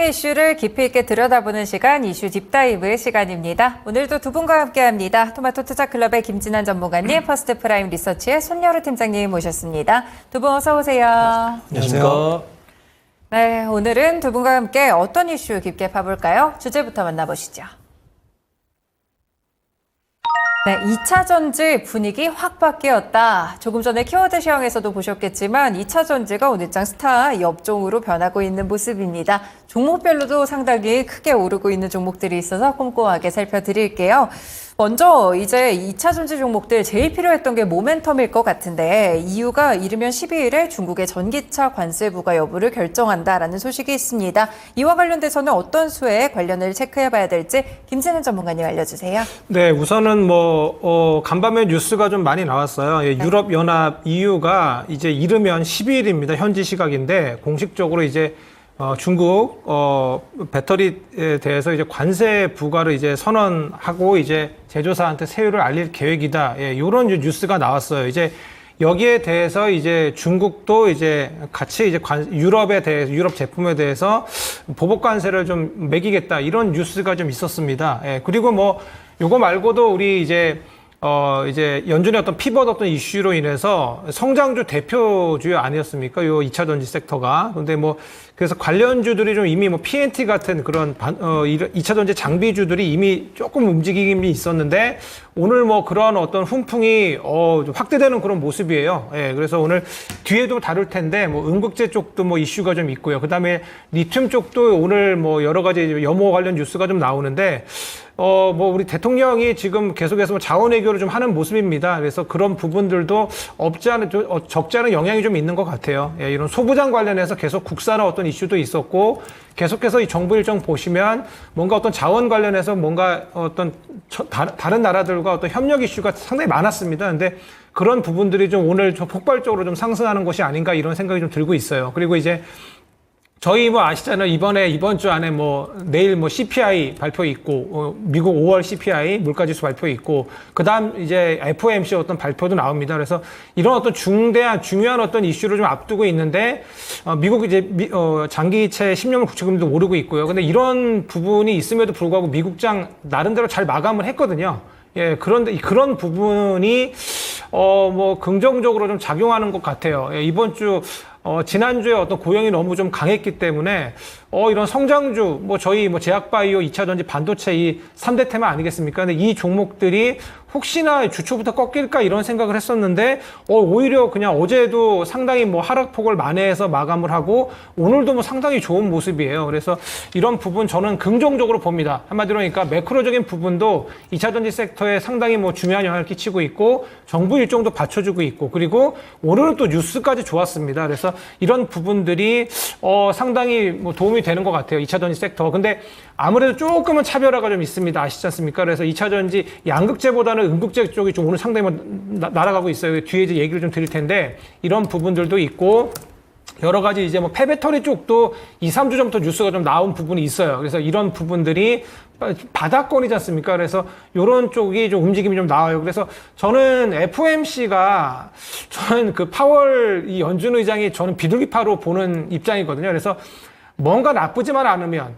시장의 이슈를 깊이 있게 들여다보는 시간, 이슈 딥다이브의 시간입니다. 오늘도 두 분과 함께합니다. 토마토 투자클럽의 김진환 전문가님, 퍼스트프라임 리서치의 손여루 팀장님 모셨습니다. 두 분 어서 오세요. 안녕하십니까. 네, 오늘은 두 분과 함께 어떤 이슈 깊게 파볼까요? 주제부터 만나보시죠. 네, 2차 전지 분위기 확 바뀌었다. 조금 전에 키워드 시황에서도 보셨겠지만 2차 전지가 오늘장 스타 업종으로 변하고 있는 모습입니다. 종목별로도 상당히 크게 오르고 있는 종목들이 있어서 꼼꼼하게 살펴드릴게요. 먼저 이제 2차 전지 종목들 제일 필요했던 게 모멘텀일 것 같은데 이유가 이르면 12일에 중국의 전기차 관세 부과 여부를 결정한다라는 소식이 있습니다. 이와 관련돼서는 어떤 수에 관련을 체크해봐야 될지 김진환 전문가님 알려주세요. 네, 우선은 간밤에 뉴스가 좀 많이 나왔어요. 예, 유럽연합 EU가 이제 이르면 12일입니다. 현지 시각인데 공식적으로 이제 중국 배터리에 대해서 이제 관세 부과를 이제 선언하고 이제 제조사한테 세율을 알릴 계획이다. 예, 이런 뉴스가 나왔어요. 이제 여기에 대해서 이제 중국도 이제 같이 이제 유럽에 대해서 유럽 제품에 대해서 보복 관세를 좀 매기겠다 이런 뉴스가 좀 있었습니다. 예, 그리고 요거 말고도 우리 이제 연준의 어떤 피벗 어떤 이슈로 인해서 성장주 대표주 아니었습니까? 요 2차 전지 섹터가. 근데 그래서 관련주들이 좀 이미 PNT 같은 그런 2차 전지 장비주들이 이미 조금 움직임이 있었는데 오늘 그런 어떤 훈풍이 좀 확대되는 그런 모습이에요. 예, 그래서 오늘 뒤에도 다룰 텐데 음극재 쪽도 이슈가 좀 있고요. 그다음에 리튬 쪽도 오늘 여러 가지 염호 관련 뉴스가 좀 나오는데 우리 대통령이 지금 계속해서 자원 외교를 좀 하는 모습입니다. 그래서 그런 부분들도 적지 않은 영향이 좀 있는 것 같아요. 예, 이런 소부장 관련해서 계속 국산화 어떤 이슈도 있었고, 계속해서 이 정부 일정 보시면 뭔가 어떤 자원 관련해서 뭔가 어떤 다른 나라들과 어떤 협력 이슈가 상당히 많았습니다. 근데 그런 부분들이 좀 오늘 폭발적으로 좀 상승하는 것이 아닌가 이런 생각이 좀 들고 있어요. 그리고 이제 저희 아시잖아요. 이번 주 안에 내일 CPI 발표 있고, 미국 5월 CPI 물가지수 발표 있고, 그 다음 이제 FOMC 어떤 발표도 나옵니다. 그래서 이런 어떤 중요한 어떤 이슈를 좀 앞두고 있는데, 미국 이제, 장기채 10년물 국채금리도 오르고 있고요. 근데 이런 부분이 있음에도 불구하고 미국장 나름대로 잘 마감을 했거든요. 예, 그런데 그런 부분이, 긍정적으로 좀 작용하는 것 같아요. 예, 이번 주, 지난주에 어떤 고용이 너무 좀 강했기 때문에, 이런 성장주, 저희 제약바이오, 2차 전지, 반도체 이 3대 테마 아니겠습니까? 근데 이 종목들이 혹시나 주초부터 꺾일까 이런 생각을 했었는데, 오히려 그냥 어제도 상당히 하락폭을 만회해서 마감을 하고, 오늘도 상당히 좋은 모습이에요. 그래서 이런 부분 저는 긍정적으로 봅니다. 한마디로 그러니까 매크로적인 부분도 2차 전지 섹터에 상당히 중요한 영향을 끼치고 있고, 정부 일정도 받쳐주고 있고, 그리고 오늘은 또 뉴스까지 좋았습니다. 그래서 이런 부분들이, 상당히 도움이 되는 것 같아요. 2차 전지 섹터. 근데 아무래도 조금은 차별화가 좀 있습니다. 아시지 않습니까? 그래서 2차 전지 양극재보다는 음극재 쪽이 좀 오늘 상당히 날아가고 있어요. 뒤에 이제 얘기를 좀 드릴 텐데 이런 부분들도 있고 여러 가지 이제 폐배터리 쪽도 2, 3주 전부터 뉴스가 좀 나온 부분이 있어요. 그래서 이런 부분들이 바닥권이지 않습니까? 그래서 이런 쪽이 좀 움직임이 좀 나와요. 그래서 저는 FOMC가 저는 파월 이 연준 의장이 저는 비둘기파로 보는 입장이거든요. 그래서 뭔가 나쁘지만 않으면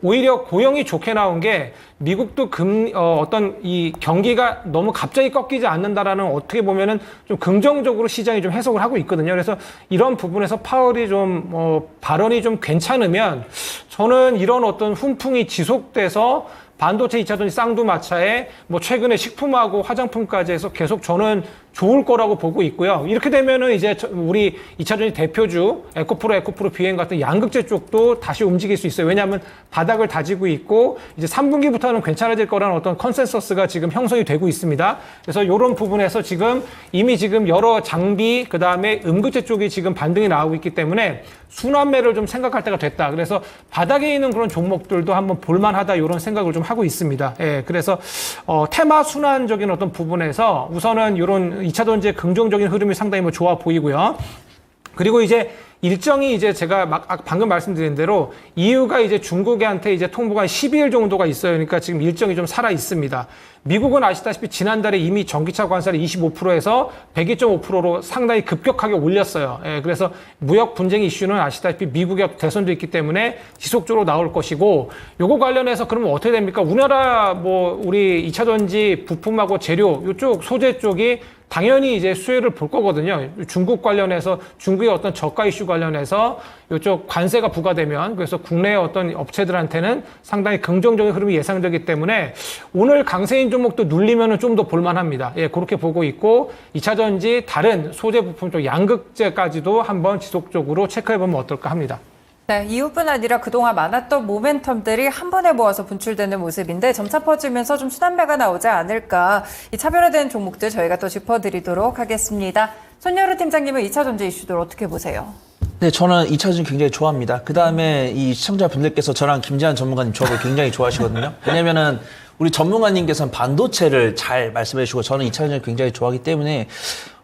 오히려 고용이 좋게 나온 게 미국도 어떤 이 경기가 너무 갑자기 꺾이지 않는다라는 어떻게 보면은 좀 긍정적으로 시장이 좀 해석을 하고 있거든요. 그래서 이런 부분에서 파월이 좀 발언이 좀 괜찮으면 저는 이런 어떤 훈풍이 지속돼서 반도체 2차 전지 쌍두마차에 최근에 식품하고 화장품까지 해서 계속 저는 좋을 거라고 보고 있고요. 이렇게 되면은 이제 우리 2차 전지 대표주 에코프로 비행 같은 양극재 쪽도 다시 움직일 수 있어요. 왜냐하면 바닥을 다지고 있고 이제 3분기부터는 괜찮아질 거라는 어떤 컨센서스가 지금 형성이 되고 있습니다. 그래서 이런 부분에서 이미 여러 장비 그다음에 음극재 쪽이 지금 반등이 나오고 있기 때문에 순환매를 좀 생각할 때가 됐다. 그래서 바닥에 있는 그런 종목들도 한번 볼만하다 이런 생각을 좀 하고 있습니다. 예, 그래서 테마 순환적인 어떤 부분에서 우선은 이런 2차 전지의 긍정적인 흐름이 상당히 좋아 보이고요. 그리고 이제 일정이 이제 제가 방금 말씀드린 대로 EU가 이제 중국한테 이제 통보가 한 12일 정도가 있어요. 그러니까 지금 일정이 좀 살아 있습니다. 미국은 아시다시피 지난달에 이미 전기차 관세를 25%에서 102.5%로 상당히 급격하게 올렸어요. 예, 그래서 무역 분쟁 이슈는 아시다시피 미국의 대선도 있기 때문에 지속적으로 나올 것이고, 요거 관련해서 그러면 어떻게 됩니까? 우리나라 뭐 우리 2차 전지 부품하고 재료 이쪽 소재 쪽이 당연히 이제 수혜를 볼 거거든요. 중국 관련해서 중국의 어떤 저가 이슈 관련해서 이쪽 관세가 부과되면, 그래서 국내 어떤 업체들한테는 상당히 긍정적인 흐름이 예상되기 때문에 오늘 강세인 종목도 눌리면은 좀 더 볼만합니다. 예, 그렇게 보고 있고 2차 전지 다른 소재 부품 쪽 양극재까지도 한번 지속적으로 체크해 보면 어떨까 합니다. 네, 이뿐 아니라 그동안 많았던 모멘텀들이 한 번에 모아서 분출되는 모습인데 점차 퍼지면서 좀 순환매가 나오지 않을까. 이 차별화된 종목들 저희가 또 짚어드리도록 하겠습니다. 손여루 팀장님은 2차 전지 이슈들 어떻게 보세요? 네, 저는 2차 전지 굉장히 좋아합니다. 그 다음에 이 시청자분들께서 저랑 김재한 전문가님 조합을 굉장히 좋아하시거든요. 왜냐면은 우리 전문가님께서는 반도체를 잘 말씀해 주시고 저는 2차 전지를 굉장히 좋아하기 때문에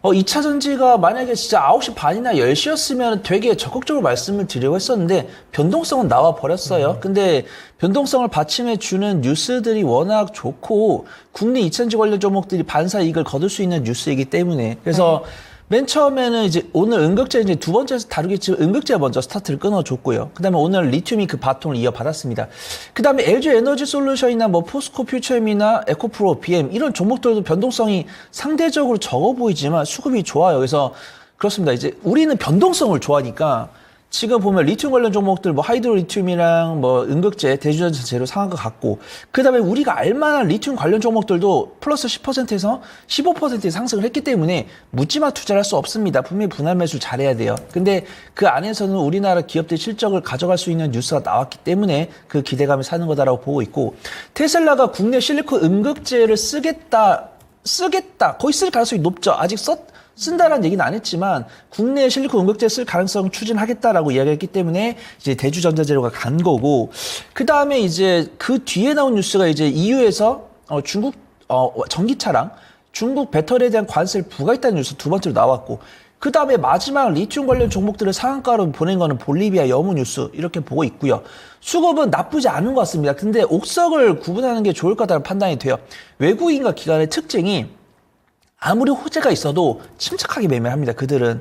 2차 전지가 만약에 진짜 9시 반이나 10시였으면 되게 적극적으로 말씀을 드리려고 했었는데 변동성은 나와 버렸어요. 근데 변동성을 받침해 주는 뉴스들이 워낙 좋고 국내 2차 전지 관련 종목들이 반사 이익을 거둘 수 있는 뉴스이기 때문에 그래서 맨 처음에는 이제 오늘 은극재 이제 두 번째에서 다루겠지만 은극재가 먼저 스타트를 끊어줬고요. 그 다음에 오늘 리튬이 그 바통을 이어받았습니다. 그 다음에 LG 에너지 솔루션이나 뭐 포스코 퓨처엠이나 에코프로, BM 이런 종목들도 변동성이 상대적으로 적어 보이지만 수급이 좋아요. 그래서 그렇습니다. 이제 우리는 변동성을 좋아하니까 지금 보면 리튬 관련 종목들 뭐 하이드로 리튬이랑 뭐 은극재, 대주전자 재료 상한가 같고 그 다음에 우리가 알만한 리튬 관련 종목들도 플러스 10%에서 15% 상승을 했기 때문에 묻지마 투자를 할 수 없습니다. 분명히 분할 매수를 잘해야 돼요. 근데 그 안에서는 우리나라 기업들 실적을 가져갈 수 있는 뉴스가 나왔기 때문에 그 기대감을 사는 거다라고 보고 있고 테슬라가 국내 실리콘 은극재를 쓰겠다 거의 쓸 가능성이 높죠. 아직 쓴다라는 얘기는 안 했지만 국내에 실리콘 은극재 쓸 가능성 추진하겠다라고 이야기했기 때문에 이제 대주전자재료가 간 거고 그 다음에 이제 그 뒤에 나온 뉴스가 이제 EU에서 중국 전기차랑 중국 배터리에 대한 관세를 부과했다는 뉴스 두 번째로 나왔고 그 다음에 마지막 리튬 관련 종목들을 상한가로 보낸 거는 볼리비아 여무 뉴스 이렇게 보고 있고요. 수급은 나쁘지 않은 것 같습니다. 근데 옥석을 구분하는 게 좋을 거다라는 판단이 돼요. 외국인과 기관의 특징이 아무리 호재가 있어도 침착하게 매매합니다. 그들은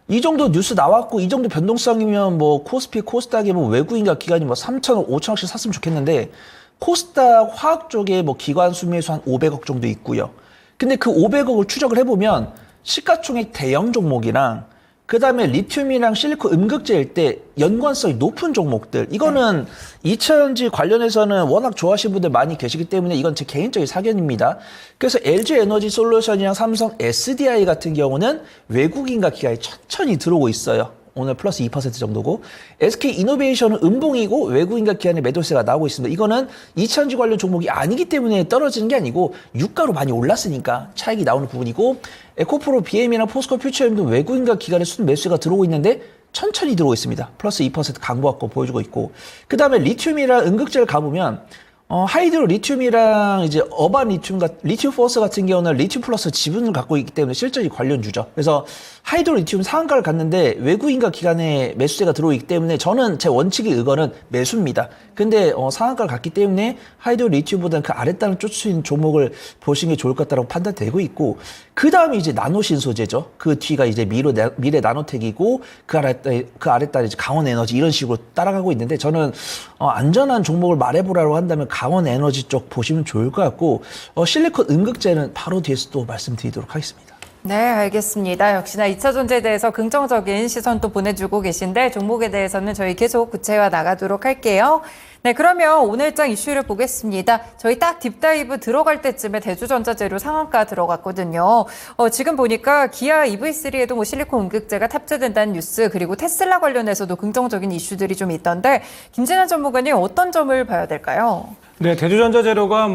이 정도 뉴스 나왔고 이 정도 변동성이면 뭐 코스피, 코스닥에 뭐 외국인과 기관이 뭐 3천억, 5천억씩 샀으면 좋겠는데 코스닥 화학 쪽에 뭐 기관 순매수 한 500억 정도 있고요. 근데 그 500억을 추적을 해보면 시가총액 대형 종목이랑 그 다음에 리튬이랑 실리콘 은극재일 때 연관성이 높은 종목들 이거는 2차 전지 관련해서는 워낙 좋아하시는 분들 많이 계시기 때문에 이건 제 개인적인 사견입니다. 그래서 LG 에너지 솔루션이랑 삼성 SDI 같은 경우는 외국인과 기관이 천천히 들어오고 있어요. 오늘 플러스 2% 정도고 SK 이노베이션은 음봉이고 외국인과 기관의 매도세가 나오고 있습니다. 이거는 2차 전지 관련 종목이 아니기 때문에 떨어지는 게 아니고 유가로 많이 올랐으니까 차익이 나오는 부분이고 에코프로, BM이나 포스코 퓨처엠도 외국인과 기관의 순 매수가 들어오고 있는데 천천히 들어오고 있습니다. 플러스 2% 강보받고 보여주고 있고 그 다음에 리튬이랑 은극재를 가보면 하이드로 리튬이랑 이제 어반 리튬 포스 같은 경우는 리튬 플러스 지분을 갖고 있기 때문에 실적이 관련주죠. 그래서 하이드로 리튬 상한가를 갔는데 외국인과 기관의 매수세가 들어오기 때문에 저는 제 원칙의 의거는 매수입니다. 근데 상한가를 갔기 때문에 하이드로 리튬보다는 그 아랫단을 쫓을 수 있는 종목을 보시는 게 좋을 것 같다고 판단되고 있고 그 다음에 이제 나노신소재죠. 그 뒤가 이제 미래 나노텍이고 그 아랫단이 이제 강원에너지 이런 식으로 따라가고 있는데 저는 안전한 종목을 말해보라고 한다면 강원에너지 쪽 보시면 좋을 것 같고 실리콘 은극재는 바로 뒤에서 또 말씀드리도록 하겠습니다. 네, 알겠습니다. 역시나 2차 전지에 대해서 긍정적인 시선 또 보내주고 계신데 종목에 대해서는 저희 계속 구체화 나가도록 할게요. 네, 그러면 오늘장 이슈를 보겠습니다. 저희 딱 딥다이브 들어갈 때쯤에 대주전자재료 상한가 들어갔거든요. 지금 보니까 기아 EV3에도 뭐 실리콘 은극재가 탑재된다는 뉴스 그리고 테슬라 관련해서도 긍정적인 이슈들이 좀 있던데 김진환 전문가님 어떤 점을 봐야 될까요? 네, 대주전자재료가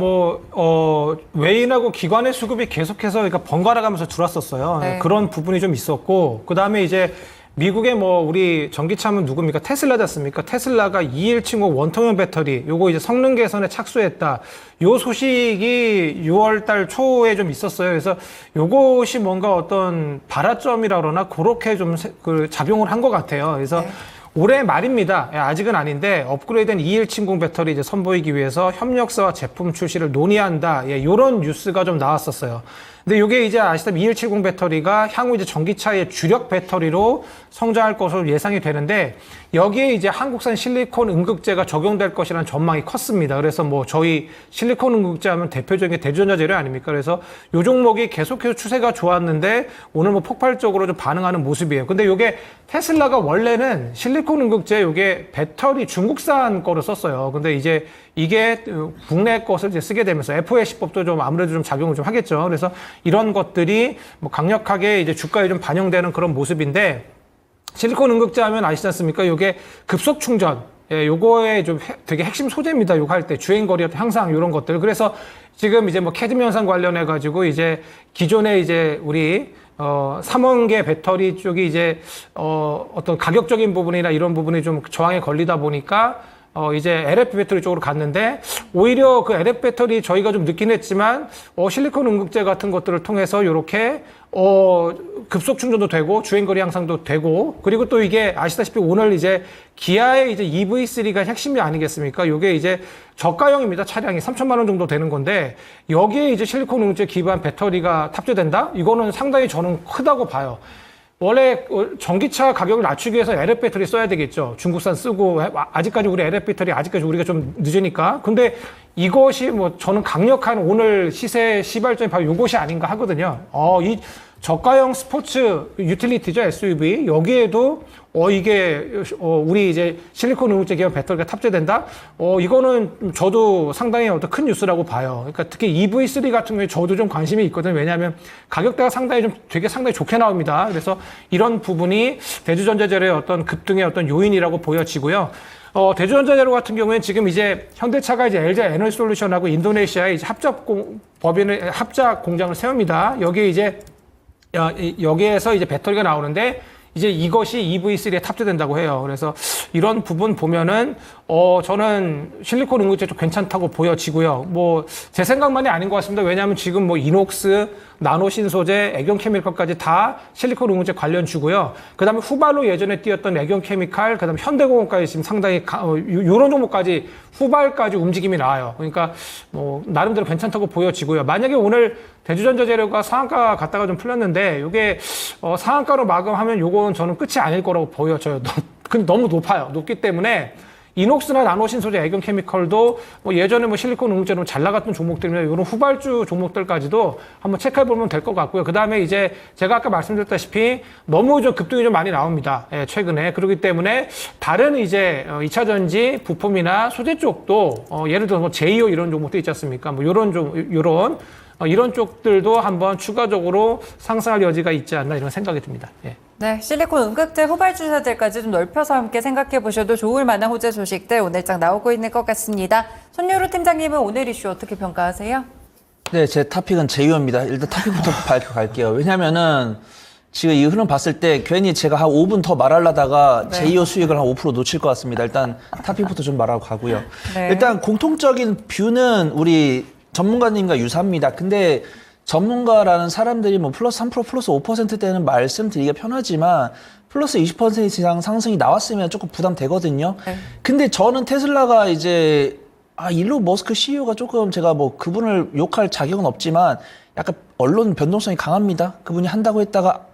외인하고 기관의 수급이 계속해서 그러니까 번갈아 가면서 들어왔었어요. 네. 그런 부분이 좀 있었고, 그 다음에 이제 미국의 뭐 우리 전기차면 누굽니까? 테슬라지 않습니까? 테슬라가 2170 원통형 배터리 요거 이제 성능 개선에 착수했다. 요 소식이 6월 달 초에 좀 있었어요. 그래서 요것이 뭔가 어떤 발화점이라 그러나 그렇게 좀 작용을 한 것 같아요. 그래서 올해 말입니다. 아직은 아닌데 업그레이드된 2170 배터리 이제 선보이기 위해서 협력사와 제품 출시를 논의한다. 이런 뉴스가 좀 나왔었어요. 근데 이게 이제 아시다시피 2170 배터리가 향후 이제 전기차의 주력 배터리로 성장할 것으로 예상이 되는데 여기에 이제 한국산 실리콘 음극재가 적용될 것이라는 전망이 컸습니다. 그래서 뭐 저희 실리콘 음극재 하면 대표적인 게 대주전자 재료 아닙니까? 그래서 요 종목이 계속해서 추세가 좋았는데 오늘 뭐 폭발적으로 좀 반응하는 모습이에요. 근데 요게 테슬라가 원래는 실리콘 음극재 요게 배터리 중국산 거를 썼어요. 근데 이제 이게 국내 것을 이제 쓰게 되면서 FAC법도 좀 아무래도 좀 작용을 좀 하겠죠. 그래서 이런 것들이 뭐 강력하게 이제 주가에 좀 반영되는 그런 모습인데 실리콘 음극재 하면 아시지 않습니까? 요게 급속 충전. 요거에 좀 되게 핵심 소재입니다. 요거 할 때 주행거리 향상 이런 것들. 그래서 지금 이제 뭐 캐즘 현상 관련해 가지고 이제 기존에 이제 우리 삼원계 배터리 쪽이 이제 어떤 가격적인 부분이나 이런 부분이 좀 저항에 걸리다 보니까 이제 LFP 배터리 쪽으로 갔는데 오히려 그 LFP 배터리 저희가 좀 늦긴 했지만 실리콘 음극재 같은 것들을 통해서 이렇게 급속 충전도 되고 주행거리 향상도 되고 그리고 또 이게 아시다시피 오늘 이제 기아의 이제 EV3가 핵심이 아니겠습니까? 요게 이제 저가형입니다. 차량이 3천만 원 정도 되는 건데 여기에 이제 실리콘 음극재 기반 배터리가 탑재된다? 이거는 상당히 저는 크다고 봐요. 원래 전기차 가격을 낮추기 위해서 LFP 배터리 써야 되겠죠. 중국산 쓰고 아직까지 우리 LFP 배터리 아직까지 우리가 좀 늦으니까. 근데 이것이 뭐 저는 강력한 오늘 시세 시발점이 바로 이것이 아닌가 하거든요. 이 저가형 스포츠 유틸리티죠, SUV. 여기에도 이게 우리 이제 실리콘 음극재 기반 배터리가 탑재된다. 이거는 저도 상당히 어떤 큰 뉴스라고 봐요. 그러니까 특히 EV3 같은 경우에 저도 좀 관심이 있거든요. 왜냐하면 가격대가 상당히 좀 되게 상당히 좋게 나옵니다. 그래서 이런 부분이 대주전자재료의 어떤 급등의 어떤 요인이라고 보여지고요. 대주전자재료 같은 경우에는 지금 이제 현대차가 이제 LG 에너지솔루션하고 인도네시아에 이제 합작 공장을 세웁니다. 여기에 이제 여기에서 이제 배터리가 나오는데 이제 이것이 EV3에 탑재된다고 해요. 그래서 이런 부분 보면은 저는 실리콘 음극재 좀 괜찮다고 보여지고요. 뭐 제 생각만이 아닌 것 같습니다. 왜냐하면 지금 뭐 이녹스, 나노 신소재, 애경 케미컬까지 다 실리콘 음극재 관련 주고요. 그다음에 후발로 예전에 뛰었던 애경 케미칼, 그다음에 현대공업까지 지금 상당히 이런 종목까지 후발까지 움직임이 나와요. 그러니까 뭐 나름대로 괜찮다고 보여지고요. 만약에 오늘 대주전자 재료가 상한가 갔다가 좀 풀렸는데 이게 상한가로 마감하면 요건 저는 끝이 아닐 거라고 보여져요. 근데 너무 높아요. 높기 때문에 이녹스나 나노신소재, 애경 케미컬도 뭐 예전에 뭐 실리콘 음극재로 잘 나갔던 종목들이나 이런 후발주 종목들까지도 한번 체크해 보면 될 것 같고요. 그 다음에 이제 제가 아까 말씀드렸다시피 너무 좀 급등이 좀 많이 나옵니다. 최근에. 그렇기 때문에 다른 이제 2차 전지 부품이나 소재 쪽도 예를 들어서 뭐 제이오 이런 종목도 있지 않습니까? 뭐 이런 쪽들도 한번 추가적으로 상승할 여지가 있지 않나 이런 생각이 듭니다. 예. 네, 실리콘 음극재 후발주사들까지 좀 넓혀서 함께 생각해 보셔도 좋을 만한 호재 소식들 오늘장 나오고 있는 것 같습니다. 손유로 팀장님은 오늘 이슈 어떻게 평가하세요? 네, 제 탑픽은 제이오입니다. 일단 탑픽부터 밝혀갈게요. 왜냐면은 지금 이 흐름 봤을 때 괜히 제가 한 5분 더 말하려다가 제이오 수익을 한 5% 놓칠 것 같습니다. 일단 탑픽부터 좀 말하고 가고요. 네. 일단 공통적인 뷰는 우리 전문가님과 유사합니다. 근데 전문가라는 사람들이 뭐 플러스 3% 플러스 5%대는 말씀드리기가 편하지만 플러스 20% 이상 상승이 나왔으면 조금 부담되거든요. 네. 근데 저는 테슬라가 이제 일론 머스크 CEO가 조금 제가 뭐 그분을 욕할 자격은 없지만 약간 언론 변동성이 강합니다. 그분이 한다고 했다가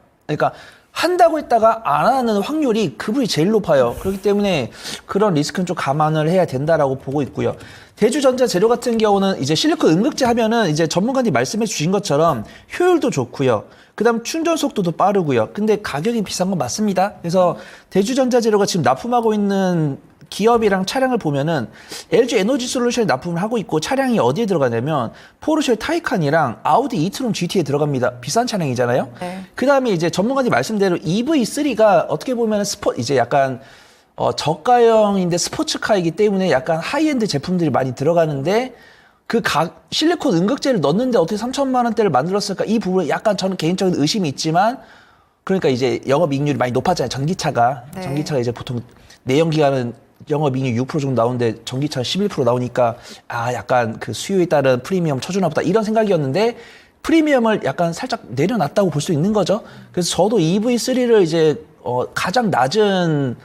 안 하는 확률이 그분이 제일 높아요. 그렇기 때문에 그런 리스크는 좀 감안을 해야 된다라고 보고 있고요. 대주전자 재료 같은 경우는 이제 실리콘 음극재 하면은 이제 전문가님 말씀해 주신 것처럼 효율도 좋고요. 그다음 충전 속도도 빠르고요. 근데 가격이 비싼 건 맞습니다. 그래서 대주전자 재료가 지금 납품하고 있는 기업이랑 차량을 보면은 LG 에너지 솔루션에 납품을 하고 있고 차량이 어디에 들어가냐면 포르쉐 타이칸이랑 아우디 이트론 GT에 들어갑니다. 비싼 차량이잖아요. 네. 그다음에 이제 전문가님 말씀대로 EV3가 어떻게 보면은 이제 약간 저가형인데 스포츠카이기 때문에 약간 하이엔드 제품들이 많이 들어가는데 실리콘 음극재를 넣는데 어떻게 3천만 원대를 만들었을까? 이 부분에 약간 저는 개인적인 의심이 있지만 그러니까 이제 영업이익률이 많이 높았잖아요. 전기차가. 네. 전기차가 이제 보통 내연기관은 영업이익률 6% 정도 나오는데 전기차는 11% 나오니까 약간 그 수요에 따른 프리미엄 쳐주나 보다 이런 생각이었는데 프리미엄을 약간 살짝 내려놨다고 볼 수 있는 거죠. 그래서 저도 EV3를 이제 가장 낮은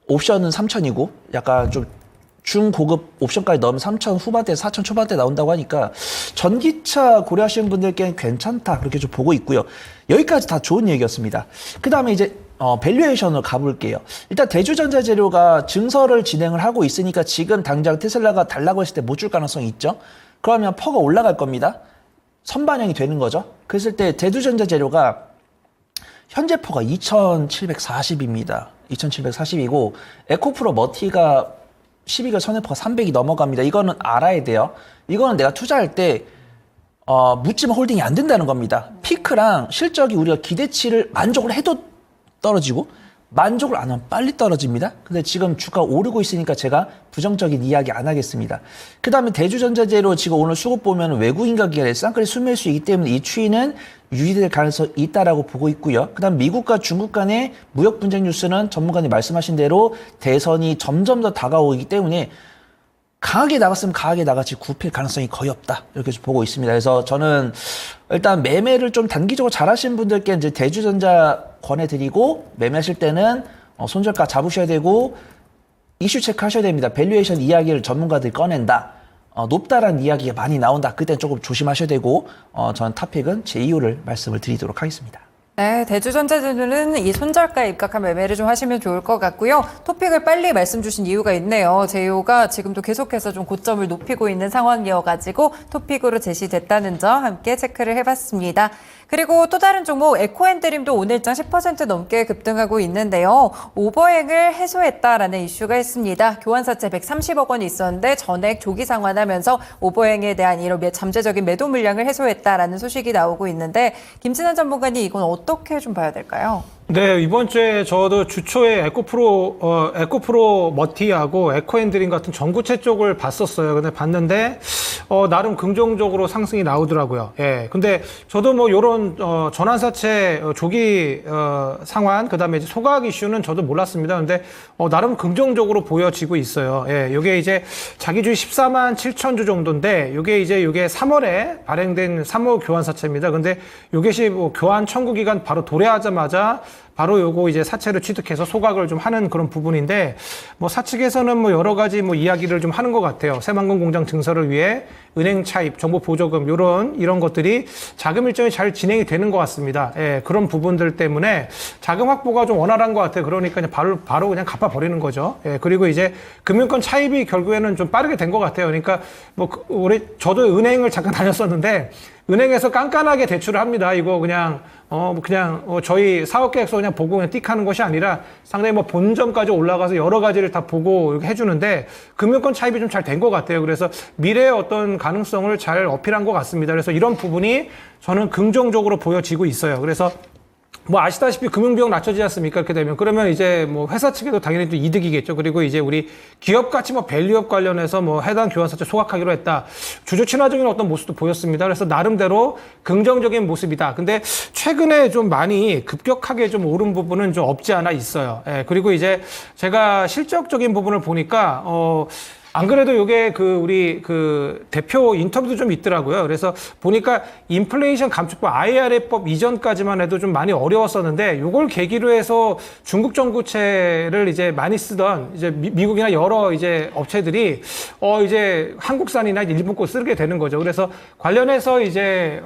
옵션은 3,000이고 약간 좀 중고급 옵션까지 넣으면 3,000 후반대, 4,000 초반대 나온다고 하니까 전기차 고려하시는 분들께는 괜찮다 그렇게 좀 보고 있고요. 여기까지 다 좋은 얘기였습니다. 그 다음에 이제 밸류에이션으로 가볼게요. 일단 대주전자재료가 증설을 진행을 하고 있으니까 지금 당장 테슬라가 달라고 했을 때 못 줄 가능성이 있죠. 그러면 퍼가 올라갈 겁니다. 선반영이 되는 거죠. 그랬을 때 대주전자재료가 현재 퍼가 2,740입니다. 2,740이고 에코프로 머티가 12개월 선회퍼가 300이 넘어갑니다. 이거는 알아야 돼요. 이거는 내가 투자할 때 묻지마 홀딩이 안 된다는 겁니다. 피크랑 실적이 우리가 기대치를 만족을 해도 떨어지고 만족을 안 하면 빨리 떨어집니다. 근데 지금 주가 오르고 있으니까 제가 부정적인 이야기 안 하겠습니다. 그 다음에 대주전자재료 지금 오늘 수급 보면 외국인과 기관의 쌍끌이 순매일 수이기 때문에 이 추이는 유지될 가능성이 있다라고 보고 있고요. 그 다음 미국과 중국 간의 무역 분쟁 뉴스는 전문가님 말씀하신 대로 대선이 점점 더 다가오기 때문에 강하게 나갔으면 강하게 나갔지 굽힐 가능성이 거의 없다. 이렇게 좀 보고 있습니다. 그래서 저는 일단 매매를 좀 단기적으로 잘 하시는 분들께 이제 대주전자 권해드리고 매매하실 때는 손절가 잡으셔야 되고 이슈 체크 하셔야 됩니다. 밸류에이션 이야기를 전문가들이 꺼낸다. 높다라는 이야기가 많이 나온다. 그때는 조금 조심하셔야 되고 저는 탑픽은 제 이유를 말씀을 드리도록 하겠습니다. 네, 대주전자재료는 이 손절가 입각한 매매를 좀 하시면 좋을 것 같고요. 토픽을 빨리 말씀 주신 이유가 있네요. 제이오가 지금도 계속해서 좀 고점을 높이고 있는 상황이어가지고 토픽으로 제시됐다는 점 함께 체크를 해봤습니다. 그리고 또 다른 종목 에코앤드림도 오늘장 10% 넘게 급등하고 있는데요. 오버행을 해소했다라는 이슈가 있습니다. 교환사채 130억 원이 있었는데 전액 조기 상환하면서 오버행에 대한 이런 잠재적인 매도 물량을 해소했다라는 소식이 나오고 있는데 김진환 전문가님 이건 어떻게 좀 봐야 될까요? 네, 이번 주에 저도 주초에 에코프로 머티하고 에코앤드림 같은 전구체 쪽을 봤었어요. 근데 봤는데, 나름 긍정적으로 상승이 나오더라고요. 예. 근데 저도 뭐 요런, 전환사채 조기, 상환, 그 다음에 이제 소각 이슈는 저도 몰랐습니다. 근데, 나름 긍정적으로 보여지고 있어요. 예. 요게 이제 자기주의 14만 7천 주 정도인데, 요게 3월에 발행된 3호 교환사채입니다. 근데 요것이 뭐 교환 청구 기간 바로 도래하자마자 바로 요거 이제 사채를 취득해서 소각을 좀 하는 그런 부분인데, 뭐 사측에서는 뭐 여러 가지 뭐 이야기를 좀 하는 것 같아요. 새만금 공장 증설을 위해 은행 차입, 정보 보조금 이런 것들이 자금 일정이 잘 진행이 되는 것 같습니다. 예, 그런 부분들 때문에 자금 확보가 좀 원활한 것 같아요. 그러니까 그냥 바로 그냥 갚아 버리는 거죠. 예, 그리고 이제 금융권 차입이 결국에는 좀 빠르게 된 것 같아요. 그러니까 뭐 저도 은행을 잠깐 다녔었는데 은행에서 깐깐하게 대출을 합니다. 이거 그냥 저희 사업 계획서 그냥 보고 그냥 띡 하는 것이 아니라 상당히 뭐 본점까지 올라가서 여러 가지를 다 보고 이렇게 해주는데 금융권 차입이 좀 잘 된 것 같아요. 그래서 미래의 어떤 가능성을 잘 어필한 것 같습니다. 그래서 이런 부분이 저는 긍정적으로 보여지고 있어요. 그래서 뭐 아시다시피 금융비용 낮춰지지 않습니까? 이렇게 되면 그러면 이제 뭐 회사 측에도 당연히 또 이득이겠죠. 그리고 이제 우리 기업 가치 뭐 밸류업 관련해서 뭐 해당 교환사채 소각하기로 했다. 주주 친화적인 어떤 모습도 보였습니다. 그래서 나름대로 긍정적인 모습이다. 근데 최근에 좀 많이 급격하게 좀 오른 부분은 좀 없지 않아 있어요. 예, 그리고 이제 제가 실적적인 부분을 보니까 안 그래도 요게 우리 대표 인터뷰도 좀 있더라고요. 그래서 보니까 인플레이션 감축법 IRA법 이전까지만 해도 좀 많이 어려웠었는데 요걸 계기로 해서 중국 전구체를 이제 많이 쓰던 이제 미국이나 여러 이제 업체들이 이제 한국산이나 일본 거 쓰게 되는 거죠. 그래서 관련해서 이제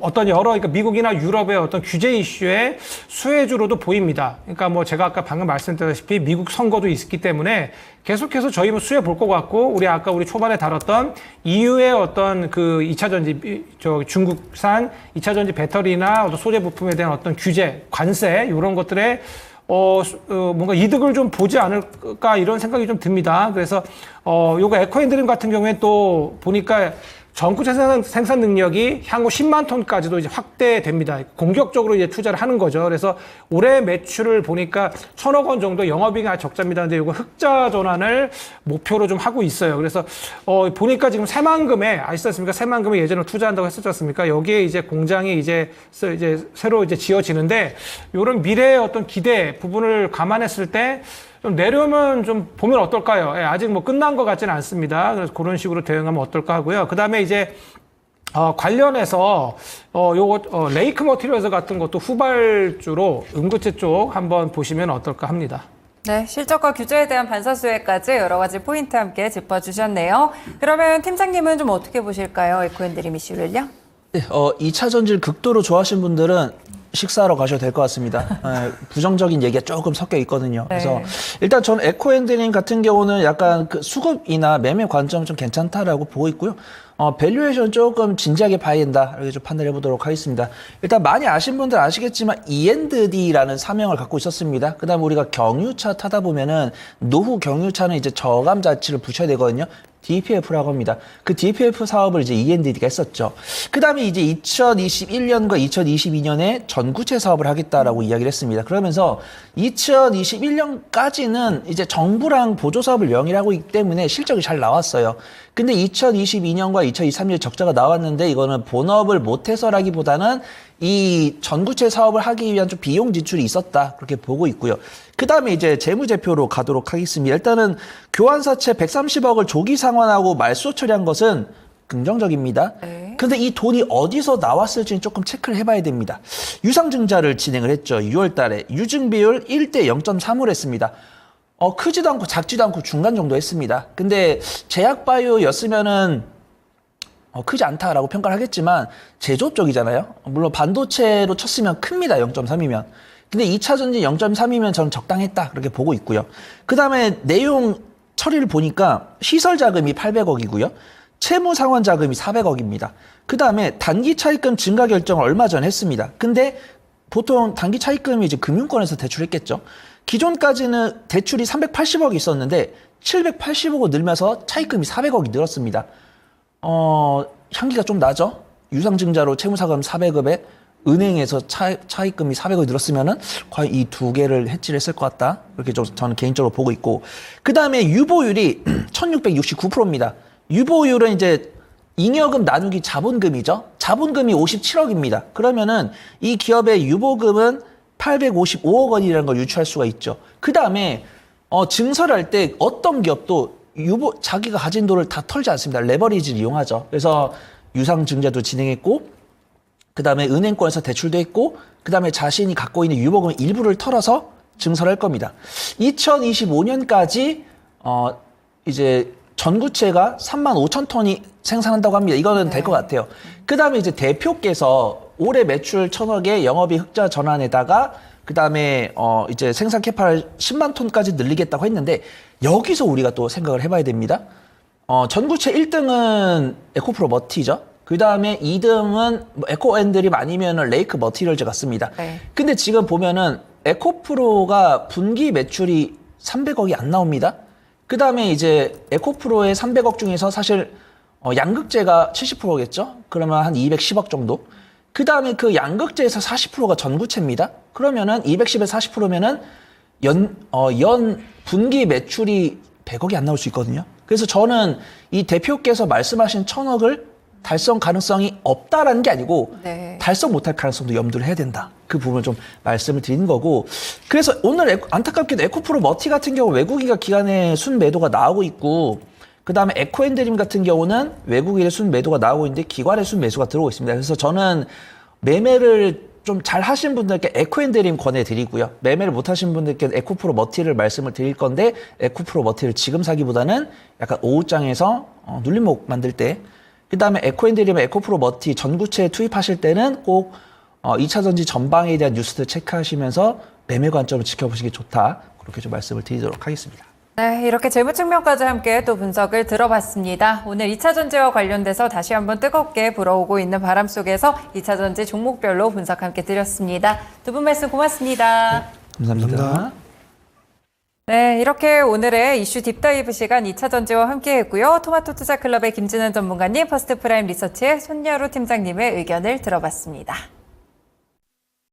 어떤 그러니까 미국이나 유럽의 어떤 규제 이슈의 수혜주로도 보입니다. 그러니까 뭐 제가 아까 방금 말씀드렸다시피 미국 선거도 있기 때문에 계속해서 저희 뭐 수혜 볼 것 같고, 우리 초반에 다뤘던 EU의 어떤 2차 전지, 중국산 2차 전지 배터리나 어떤 소재 부품에 대한 어떤 규제, 관세, 이런 것들에 뭔가 이득을 좀 보지 않을까 이런 생각이 좀 듭니다. 그래서, 요거 에코앤드림 같은 경우에 또 보니까 전구체 생산 능력이 향후 10만 톤까지도 이제 확대됩니다. 공격적으로 이제 투자를 하는 거죠. 그래서 올해 매출을 보니까 1,000억 원 정도 영업이익이 아주 적자입니다. 근데 이거 흑자 전환을 목표로 좀 하고 있어요. 그래서 보니까 지금 새만금에 아시지 않습니까? 새만금에 예전에 투자한다고 했었지 않습니까? 여기에 이제 공장이 이제 새로 이제 지어지는데 이런 미래의 어떤 기대 부분을 감안했을 때 좀 내려오면 좀 보면 어떨까요? 예, 아직 뭐 끝난 것 같지는 않습니다. 그래서 그런 식으로 대응하면 어떨까 하고요. 그 다음에 이제 관련해서 요거 레이크 머티리얼즈 같은 것도 후발주로 음구체 쪽 한번 보시면 어떨까 합니다. 네, 실적과 규제에 대한 반사수혜까지 여러 가지 포인트 함께 짚어주셨네요. 그러면 팀장님은 좀 어떻게 보실까요? 에코엔드림 이슈를요? 네, 2차 전지를 극도로 좋아하시는 분들은 식사하러 가셔도 될 것 같습니다. 부정적인 얘기가 조금 섞여 있거든요. 네. 그래서 일단 저는 에코엔드림 같은 경우는 약간 그 수급이나 매매 관점은 좀 괜찮다라고 보고 있고요. 밸류에이션 조금 진지하게 봐야 된다. 이렇게 좀 판단해 보도록 하겠습니다. 일단 많이 아신 분들 아시겠지만 E&D라는 사명을 갖고 있었습니다. 그 다음에 우리가 경유차 타다 보면은 노후 경유차는 이제 저감 자치를 붙여야 되거든요. DPF라고 합니다. 그 DPF 사업을 이제 E&D가 했었죠. 그 다음에 이제 2021년과 2022년에 전구체 사업을 하겠다라고 이야기를 했습니다. 그러면서 2021년까지는 이제 정부랑 보조 사업을 영위하고 있기 때문에 실적이 잘 나왔어요. 근데 2022년과 2023년 적자가 나왔는데 이거는 본업을 못해서라기보다는 이 전구체 사업을 하기 위한 좀 비용 지출이 있었다. 그렇게 보고 있고요. 그 다음에 이제 재무제표로 가도록 하겠습니다. 일단은 교환사채 130억을 조기 상환하고 말소 처리한 것은 긍정적입니다. 네. 근데 이 돈이 어디서 나왔을지는 조금 체크를 해봐야 됩니다. 유상증자를 진행을 했죠. 6월 달에. 유증비율 1대 0.3을 했습니다. 크지도 않고 작지도 않고 중간 정도 했습니다. 근데 제약바이오였으면은 크지 않다라고 평가를 하겠지만 제조 쪽이잖아요. 물론 반도체로 쳤으면 큽니다. 0.3이면. 근데 2차 전지 0.3이면 저는 적당했다. 그렇게 보고 있고요. 그 다음에 내용 처리를 보니까 시설 자금이 800억이고요. 채무 상환 자금이 400억입니다. 그 다음에 단기 차입금 증가 결정을 얼마 전에 했습니다. 근데 보통 단기 차입금이 이제 금융권에서 대출했겠죠. 기존까지는 대출이 380억이 있었는데 780억을 늘면서 차입금이 400억이 늘었습니다. 향기가 좀 나죠? 유상증자로 채무사금 400억에 은행에서 차입금이 400억이 늘었으면은 과연 이 두 개를 해지를 했을 것 같다. 이렇게 좀 저는 개인적으로 보고 있고. 그 다음에 유보율이 1669%입니다. 유보율은 이제 잉여금 나누기 자본금이죠. 자본금이 57억입니다. 그러면은 이 기업의 유보금은 855억 원이라는 걸 유추할 수가 있죠. 그 다음에 증설을 할 때 어떤 기업도 자기가 가진 돈을 다 털지 않습니다. 레버리지를 이용하죠. 그래서 유상증자도 진행했고, 그 다음에 은행권에서 대출도 했고, 그 다음에 자신이 갖고 있는 유보금 일부를 털어서 증설할 겁니다. 2025년까지 이제 전구체가 35,000톤이 생산한다고 합니다. 이거는 될 것 같아요. 그 다음에 이제 대표께서 올해 매출 1,000억에 영업이익 흑자 전환에다가 그 다음에 이제 생산 캐파를 10만 톤까지 늘리겠다고 했는데 여기서 우리가 또 생각을 해봐야 됩니다. 전구체 1등은 에코프로 머티죠. 그 다음에 2등은 에코엔드림 아니면 레이크 머티리얼즈 같습니다. 네. 근데 지금 보면은 에코프로가 분기 매출이 300억이 안 나옵니다. 그 다음에 이제 에코프로의 300억 중에서 사실 양극재가 70%겠죠? 그러면 한 210억 정도. 그 다음에 그 양극재에서 40%가 전구체입니다. 그러면은 210에서 40%면은 연 분기 매출이 100억이 안 나올 수 있거든요. 그래서 저는 이 대표께서 말씀하신 1,000억을 달성 가능성이 없다라는 게 아니고 네. 달성 못할 가능성도 염두를 해야 된다. 그 부분을 좀 말씀을 드리는 거고. 그래서 오늘 안타깝게도 에코프로 머티 같은 경우 외국인과 기관의 순매도가 나오고 있고, 그 다음에 에코엔드림 같은 경우는 외국인의 순매도가 나오고 있는데 기관의 순매수가 들어오고 있습니다. 그래서 저는 매매를 좀 잘 하신 분들께 에코엔드림 권해드리고요. 매매를 못 하신 분들께 에코프로 머티를 말씀을 드릴 건데, 에코프로 머티를 지금 사기보다는 약간 오후장에서 눌림목 만들 때, 그 다음에 에코엔드림의 에코프로 머티 전구체에 투입하실 때는 꼭 2차 전지 전방에 대한 뉴스들 체크하시면서 매매 관점을 지켜보시기 좋다. 그렇게 좀 말씀을 드리도록 하겠습니다. 네, 이렇게 재무 측면까지 함께 또 분석을 들어봤습니다. 오늘 2차 전지와 관련돼서 다시 한번 뜨겁게 불어오고 있는 바람 속에서 2차 전지 종목별로 분석 함께 드렸습니다. 두 분 말씀 고맙습니다. 감사합니다. 감사합니다. 네, 이렇게 오늘의 이슈 딥다이브 시간 2차 전지와 함께했고요. 토마토 투자클럽의 김진환 전문가님, 퍼스트프라임 리서치의 손여루 팀장님의 의견을 들어봤습니다.